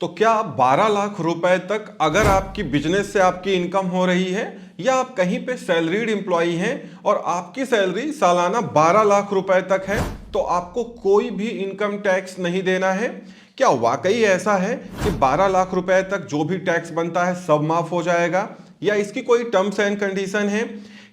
तो क्या 12 लाख रुपए तक अगर आपकी बिजनेस से आपकी इनकम हो रही है या आप कहीं पे सैलरीड एम्प्लॉई हैं और आपकी सैलरी सालाना 12 लाख रुपए तक है तो आपको कोई भी इनकम टैक्स नहीं देना है। क्या वाकई ऐसा है कि 12 लाख रुपए तक जो भी टैक्स बनता है सब माफ हो जाएगा या इसकी कोई टर्म्स एंड कंडीशन है?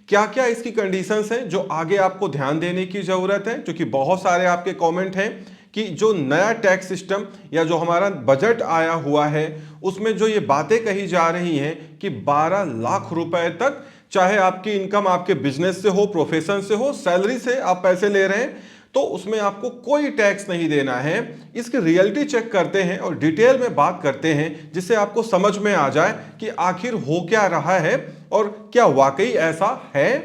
क्या क्या इसकी कंडीशंस हैं जो आगे आपको ध्यान देने की जरूरत है? क्योंकि बहुत सारे आपके कमेंट हैं कि जो नया टैक्स सिस्टम या जो हमारा बजट आया हुआ है उसमें जो ये बातें कही जा रही हैं कि 12 लाख रुपए तक चाहे आपकी इनकम आपके बिजनेस से हो, प्रोफेशन से हो, सैलरी से आप पैसे ले रहे हैं तो उसमें आपको कोई टैक्स नहीं देना है। इसकी रियलिटी चेक करते हैं और डिटेल में बात करते हैं जिससे आपको समझ में आ जाए कि आखिर हो क्या रहा है और क्या वाकई ऐसा है।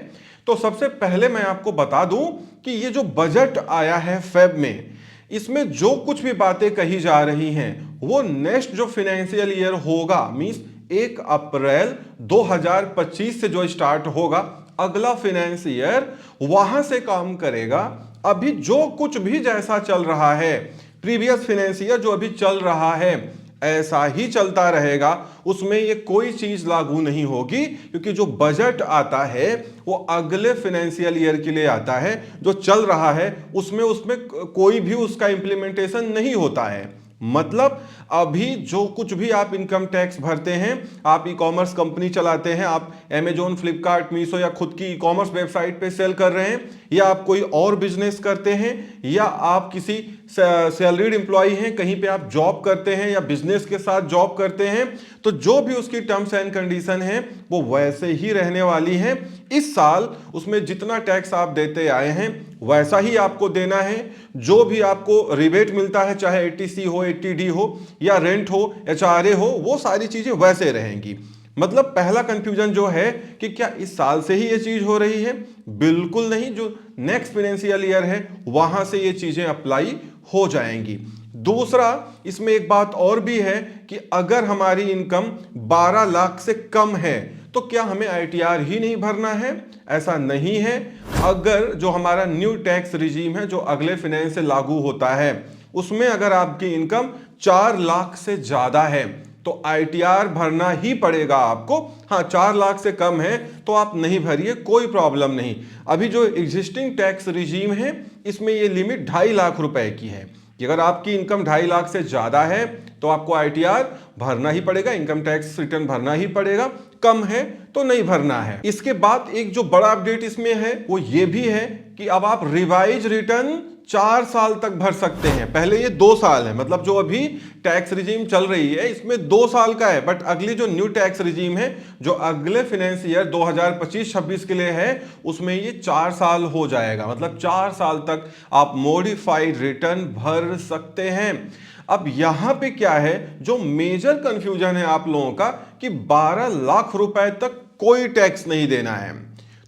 तो सबसे पहले मैं आपको बता दूं कि ये जो बजट आया है फेब में, इसमें जो कुछ भी बातें कही जा रही हैं वो नेक्स्ट जो फाइनेंशियल ईयर होगा मींस 1 अप्रैल 2025 से जो स्टार्ट होगा अगला फाइनेंस ईयर वहां से काम करेगा। अभी जो कुछ भी जैसा चल रहा है प्रीवियस फाइनेंस ईयर जो अभी चल रहा है ऐसा ही चलता रहेगा, उसमें ये कोई चीज लागू नहीं होगी क्योंकि जो बजट आता है वो अगले फाइनेंशियल ईयर के लिए आता है। जो चल रहा है उसमें कोई भी उसका इंप्लीमेंटेशन नहीं होता है। मतलब अभी जो कुछ भी आप इनकम टैक्स भरते हैं, आप ई कॉमर्स कंपनी चलाते हैं, आप अमेजोन, फ्लिपकार्ट, मीशो या खुद की ई कॉमर्स वेबसाइट पे सेल कर रहे हैं या आप कोई और बिजनेस करते हैं या आप किसी सैलरीड एम्प्लॉय हैं, कहीं पे आप जॉब करते हैं या बिजनेस के साथ जॉब करते हैं, तो जो भी उसकी टर्म्स एंड कंडीशन है वो वैसे ही रहने वाली हैं। इस साल उसमें जितना टैक्स आप देते आए हैं वैसा ही आपको देना है। जो भी आपको रिबेट मिलता है चाहे एटीसी हो, एटीडी हो या रेंट हो, एचआरए हो, वो सारी चीजें वैसे रहेंगी। मतलब पहला कंफ्यूजन जो है कि क्या इस साल से ही ये चीज हो रही है, बिल्कुल नहीं। जो नेक्स्ट फाइनेंशियल ईयर है वहां से ये चीजें अप्लाई हो जाएंगी। दूसरा, इसमें एक बात और भी है कि अगर हमारी इनकम 12 लाख से कम है तो क्या हमें आईटीआर ही नहीं भरना है? ऐसा नहीं है। अगर जो हमारा न्यू टैक्स रिजीम है जो अगले फाइनेंस से लागू होता है उसमें अगर आपकी इनकम 4 लाख से ज्यादा है तो आईटीआर भरना ही पड़ेगा आपको। हाँ, 4 लाख से कम है तो आप नहीं भरिए, कोई प्रॉब्लम नहीं। अभी जो एग्जिस्टिंग टैक्स रिजीम है इसमें ये लिमिट 2.5 लाख रुपए की है कि अगर आपकी इनकम 2.5 लाख से ज्यादा है तो आपको आईटीआर भरना ही पड़ेगा, इनकम टैक्स रिटर्न भरना ही पड़ेगा। कम है तो नहीं भरना है। इसके बाद एक जो बड़ा अपडेट इसमें है वो ये भी है कि अब आप रिवाइज रिटर्न 4 साल तक भर सकते हैं। पहले ये 2 साल है, मतलब जो अभी टैक्स रिजीम चल रही है इसमें 2 साल का है, बट अगली जो न्यू टैक्स रिजीम है जो अगले फाइनेंस ईयर 2025-26 के लिए है उसमें ये 4 साल हो जाएगा। मतलब 4 साल तक आप मॉडिफाइड रिटर्न भर सकते हैं। अब यहां पे क्या है जो मेजर कंफ्यूजन है आप लोगों का कि 12 लाख रुपए तक कोई टैक्स नहीं देना है।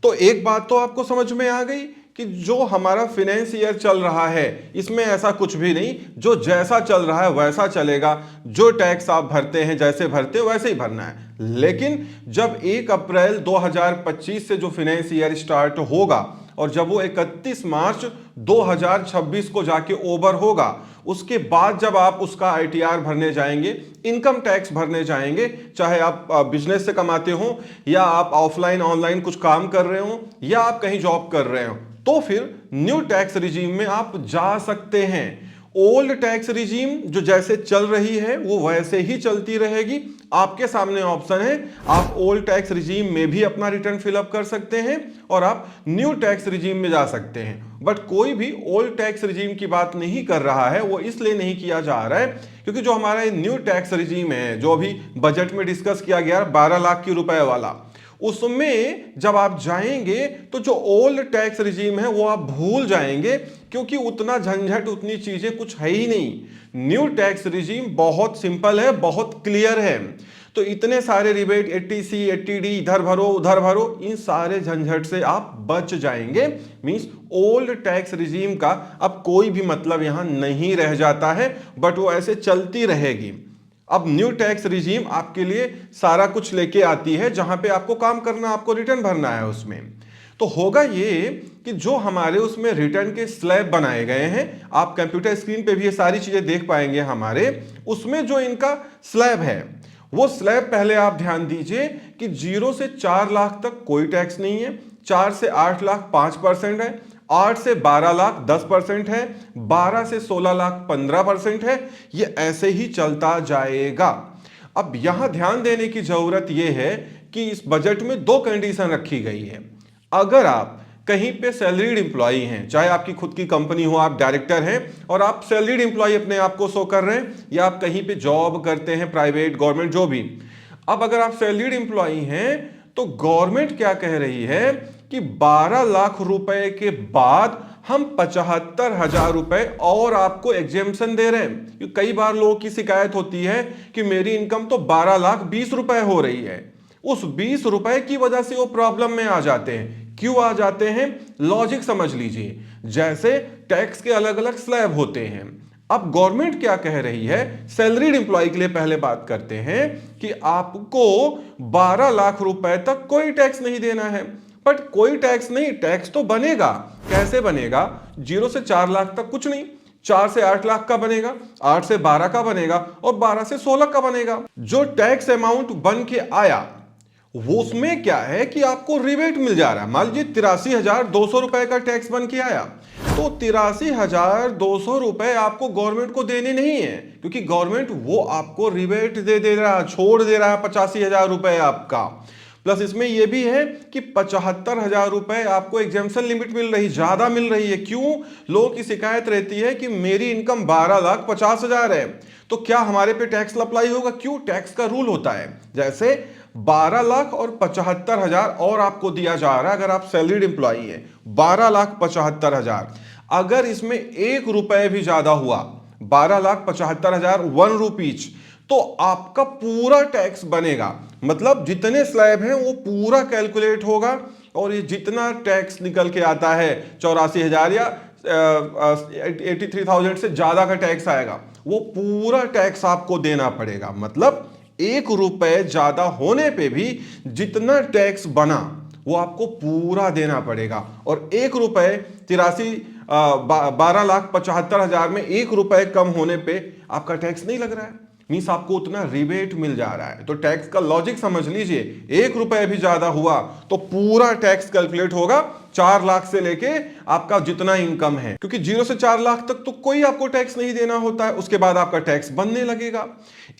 तो एक बात तो आपको समझ में आ गई कि जो हमारा फाइनेंस ईयर चल रहा है इसमें ऐसा कुछ भी नहीं, जो जैसा चल रहा है वैसा चलेगा। जो टैक्स आप भरते हैं जैसे भरते हैं वैसे ही भरना है। लेकिन जब 1 अप्रैल 2025 से जो फाइनेंस ईयर स्टार्ट होगा और जब वो 31 मार्च 2026 को जाके ओवर होगा उसके बाद जब आप उसका आईटीआर भरने जाएंगे, इनकम टैक्स भरने जाएंगे, चाहे आप बिजनेस से कमाते हो या आप ऑफलाइन ऑनलाइन कुछ काम कर रहे हो या आप कहीं जॉब कर रहे हो, तो फिर न्यू टैक्स रिजीम में आप जा सकते हैं। ओल्ड टैक्स रिजीम जो जैसे चल रही है वो वैसे ही चलती रहेगी। आपके सामने ऑप्शन है, आप ओल्ड टैक्स रिजीम में भी अपना रिटर्न फिलअप कर सकते हैं और आप न्यू टैक्स रिजीम में जा सकते हैं। बट कोई भी ओल्ड टैक्स रिजीम की बात नहीं कर रहा है, वो इसलिए नहीं किया जा रहा है क्योंकि जो हमारा न्यू टैक्स रिजीम है जो अभी बजट में डिस्कस किया गया 12 लाख की रुपए वाला, उसमें जब आप जाएंगे तो जो ओल्ड टैक्स रिजीम है वो आप भूल जाएंगे क्योंकि उतना झंझट, उतनी चीजें कुछ है ही नहीं। न्यू टैक्स रिजीम बहुत सिंपल है, बहुत क्लियर है। तो इतने सारे रिबेट, एटीसी, एटीडी, इधर भरो उधर भरो, इन सारे झंझट से आप बच जाएंगे। मींस ओल्ड टैक्स रिजीम का अब कोई भी मतलब यहां नहीं रह जाता है, बट वो ऐसे चलती रहेगी। अब न्यू टैक्स रिजीम आपके लिए सारा कुछ लेके आती है जहां पे आपको काम करना, आपको रिटर्न भरना है उसमें। तो होगा ये कि जो हमारे उसमें रिटर्न के स्लैब बनाए गए हैं, आप कंप्यूटर स्क्रीन पे भी ये सारी चीजें देख पाएंगे हमारे, उसमें जो इनका स्लैब है वो स्लैब पहले आप ध्यान दीजिए कि 0 से 4 लाख तक कोई टैक्स नहीं है, 4 से 8 लाख 5% है, 8 से 12 लाख 10% है, 12 से 16 लाख 15% है। ये ऐसे ही चलता जाएगा। अब यहां ध्यान देने की जरूरत यह है कि इस बजट में दो कंडीशन रखी गई है। अगर आप कहीं पे सैलरीड एम्प्लॉई हैं, चाहे आपकी खुद की कंपनी हो, आप डायरेक्टर हैं और आप सैलरीड एम्प्लॉई अपने आप को शो कर रहे हैं, या आप कहीं पे जॉब करते हैं, प्राइवेट गवर्नमेंट जो भी। अब अगर आप सैलरीड एम्प्लॉई हैं तो गवर्नमेंट क्या कह रही है कि 12 लाख रुपए के बाद हम 75,000 रुपए और आपको एग्जेम्पशन दे रहे हैं। कई बार लोगों की शिकायत होती है कि मेरी इनकम तो 12 लाख 20 रुपए हो रही है। उस 20 रुपए की वजह से वो प्रॉब्लम में आ जाते हैं। क्यों आ जाते हैं? लॉजिक समझ लीजिए। जैसे टैक्स के अलग अलग स्लैब होते हैं। अब गवर्नमेंट क्या कह रही है, सैलरीड एम्प्लॉय के लिए पहले बात करते हैं कि आपको 12 लाख रुपए तक कोई टैक्स नहीं देना है। बट कोई टैक्स नहीं, टैक्स तो बनेगा। कैसे बनेगा? 0 से 4 लाख तक कुछ नहीं, 4 से 8 लाख का बनेगा, 8 से 12 का बनेगा और 12 से 16 का बनेगा। जो टैक्स अमाउंट बन के आया वो उसमें क्या है कि आपको रिबेट मिल जा रहा है। मान लीजिए 83,200 रुपए का टैक्स बन के आया, तो 83,200 रुपए आपको गवर्नमेंट को देने नहीं है, क्योंकि गवर्नमेंट वो आपको रिबेट दे रहा है, छोड़ दे रहा है 85,000 रुपए आपका। प्लस इसमें यह भी है कि 75,000 रुपए आपको एग्जेम्पशन लिमिट मिल रही, ज्यादा मिल रही है। क्यों? लोगों की शिकायत रहती है कि मेरी इनकम 12,50,000 है, तो क्या हमारे पे टैक्स अप्लाई होगा? क्यों? टैक्स का रूल होता है। जैसे 12 लाख और 75,000 और आपको दिया जा रहा है अगर आप सैलरीड एम्प्लॉई है, 12,75,000। अगर इसमें 1 रुपए भी ज्यादा हुआ, 12,75,000 1 रुपीज, तो आपका पूरा टैक्स बनेगा। मतलब जितने स्लैब हैं वो पूरा कैलकुलेट होगा और ये जितना टैक्स निकल के आता है 84,000 या 83,000 से ज्यादा का टैक्स आएगा, वो पूरा टैक्स आपको देना पड़ेगा। मतलब 1 रुपए ज्यादा होने पे भी जितना टैक्स बना वो आपको पूरा देना पड़ेगा। और 1 रुपए 12,75,000 में 1 रुपए कम होने पे आपका टैक्स नहीं लग रहा है, मींस आपको उतना रिबेट मिल जा रहा है। तो टैक्स का लॉजिक समझ लीजिए, 1 रुपए भी ज्यादा हुआ तो पूरा टैक्स कैलकुलेट होगा 4 लाख से लेके आपका जितना इनकम है, क्योंकि 0 से 4 लाख तक तो कोई आपको टैक्स नहीं देना होता है, उसके बाद आपका टैक्स बनने लगेगा।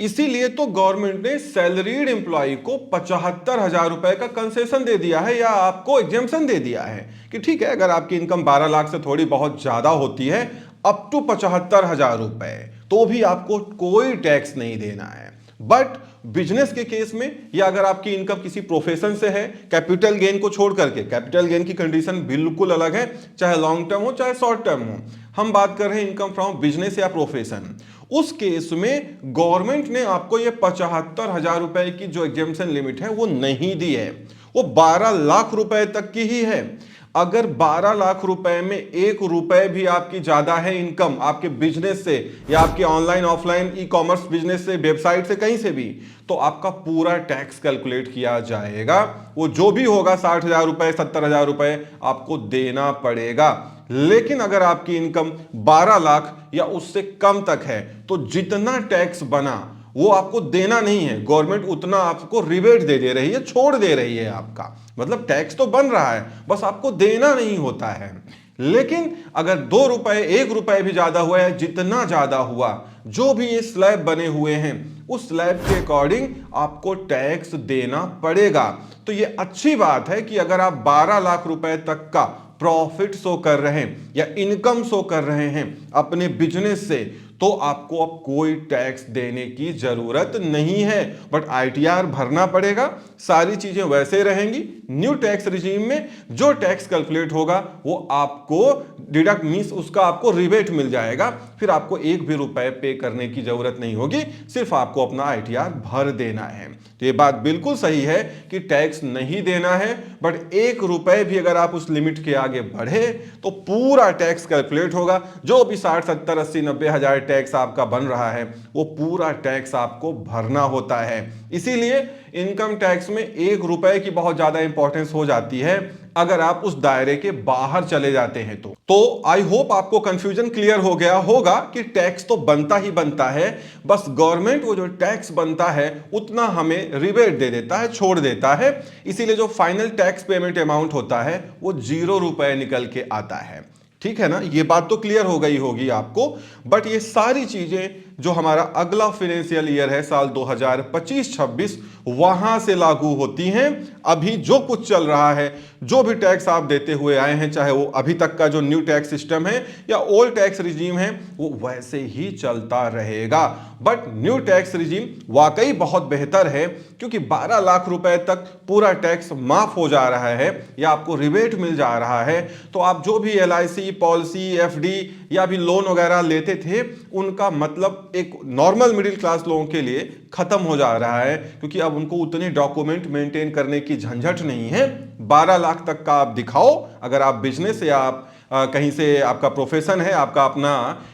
इसीलिए तो गवर्नमेंट ने सैलरीड एम्प्लॉय को 75,000 रुपए का कंसेशन दे दिया है, या आपको एग्जेम्पशन दे दिया है कि ठीक है, अगर आपकी इनकम 12 लाख से थोड़ी बहुत ज्यादा होती है, अप टू 75,000 रुपए, तो भी आपको कोई टैक्स नहीं देना है। बट बिजनेस के केस में, या अगर आपकी इनकम किसी प्रोफेशन से है, कैपिटल गेन को छोड़ करके, कैपिटल गेन की कंडीशन बिल्कुल अलग है, चाहे लॉन्ग टर्म हो चाहे शॉर्ट टर्म हो। हम बात कर रहे हैं इनकम फ्रॉम बिजनेस या प्रोफेशन। उस केस में गवर्नमेंट ने आपको ये 75,000 रुपए की जो एग्जेम्पशन लिमिट है वो नहीं दी है, वो 12 लाख रुपए तक की ही है। अगर 12 लाख रुपए में 1 रुपए भी आपकी ज्यादा है इनकम आपके बिजनेस से, या आपके online offline e commerce business से, वेबसाइट से, कहीं से भी, तो आपका पूरा टैक्स कैलकुलेट किया जाएगा। वो जो भी होगा 60,000 रुपए 70,000 रुपए आपको देना पड़ेगा। लेकिन अगर आपकी इनकम 12 लाख या उससे कम तक है तो जितना टैक्स बना वो आपको देना नहीं है, गवर्नमेंट उतना आपको रिबेट दे रही है, छोड़ दे रही है आपका। मतलब टैक्स तो बन रहा है, बस आपको देना नहीं होता है। लेकिन अगर 2 रुपए 1 रुपए भी ज्यादा हुआ है, जितना ज्यादा हुआ, जो भी ये स्लैब बने हुए हैं उस स्लैब के अकॉर्डिंग आपको टैक्स देना पड़ेगा। तो ये अच्छी बात है कि अगर आप 12 लाख रुपए तक का प्रॉफिट शो कर रहे हैं या इनकम शो कर रहे हैं अपने बिजनेस से, तो आपको अब कोई टैक्स देने की जरूरत नहीं है। बट आईटीआर भरना पड़ेगा, सारी चीजें वैसे रहेंगी। न्यू टैक्स रिजीम में जो टैक्स कैलकुलेट होगा वो आपको डिडक्ट, मींस उसका आपको रिबेट मिल जाएगा, फिर आपको 1 भी रुपए पे करने की जरूरत नहीं होगी, सिर्फ आपको अपना आईटीआर भर देना है। तो ये बात बिल्कुल सही है कि टैक्स नहीं देना है, बट 1 रुपए भी अगर आप उस लिमिट के आगे बढ़े तो पूरा टैक्स कैलकुलेट होगा। जो भी 60, 70, 80, 90 हजार टैक्स आपका बन रहा है वो पूरा टैक्स आपको भरना होता है। इसीलिए इनकम टैक्स में 1 रुपए की बहुत ज्यादा इंपॉर्टेंस हो जाती है अगर आप उस दायरे के बाहर चले जाते हैं तो आई होप आपको कंफ्यूजन क्लियर हो गया होगा कि टैक्स तो बनता ही बनता है, बस गवर्नमेंट वो जो टैक्स बनता है उतना हमें रिबेट दे देता है, छोड़ देता है। इसीलिए जो फाइनल टैक्स पेमेंट अमाउंट होता है वो 0 रुपए निकल के आता है। ठीक है ना, ये बात तो क्लियर हो गई होगी आपको। बट ये सारी चीजें जो हमारा अगला फाइनेंशियल ईयर है साल 2025-26 वहां से लागू होती हैं। अभी जो कुछ चल रहा है, जो भी टैक्स आप देते हुए आए हैं, चाहे वो अभी तक का जो न्यू टैक्स सिस्टम है या ओल्ड टैक्स रिजीम है, वो वैसे ही चलता रहेगा। बट न्यू टैक्स रिजीम वाकई बहुत बेहतर है क्योंकि 12 लाख रुपए तक पूरा टैक्स माफ हो जा रहा है या आपको रिबेट मिल जा रहा है। तो आप जो भी LIC पॉलिसी, FD या भी लोन वगैरह लेते थे उनका मतलब एक नॉर्मल मिडिल क्लास लोगों के लिए खत्म हो जा रहा है क्योंकि अब उनको उतने डॉक्यूमेंट मेंटेन करने की झंझट नहीं है। 12 लाख तक का आप दिखाओ, अगर आप बिजनेस या आप कहीं से आपका प्रोफेशन है, आपका अपना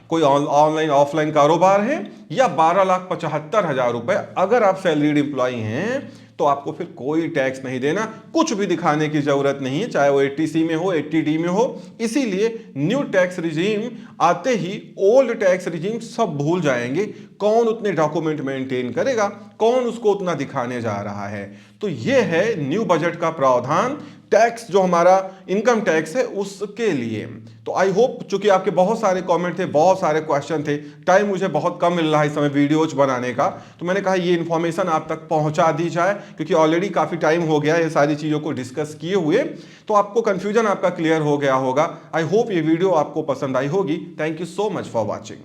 कोई ऑनलाइन ऑफलाइन कारोबार है, या 12,75,000 रुपए अगर आप सैलरीड एम्प्लॉय हैं तो आपको फिर कोई टैक्स नहीं देना, कुछ भी दिखाने की जरूरत नहीं है, चाहे वो 80C में हो, 80D में हो। इसीलिए न्यू टैक्स रिजीम आते ही ओल्ड टैक्स रिजीम सब भूल जाएंगे। कौन उतने डॉक्यूमेंट मेंटेन करेगा, कौन उसको उतना दिखाने जा रहा है। तो ये है न्यू बजट का प्रावधान टैक्स, जो हमारा इनकम टैक्स है उसके लिए। तो आई होप, चूंकि आपके बहुत सारे कमेंट थे, बहुत सारे क्वेश्चन थे, टाइम मुझे बहुत कम मिल रहा है इस समय वीडियोज बनाने का, तो मैंने कहा ये इन्फॉर्मेशन आप तक पहुंचा दी जाए क्योंकि ऑलरेडी काफी टाइम हो गया ये सारी चीजों को डिस्कस किए हुए। तो आपको कंफ्यूजन आपका क्लियर हो गया होगा। आई होप ये वीडियो आपको पसंद आई होगी। Thank you so much for watching.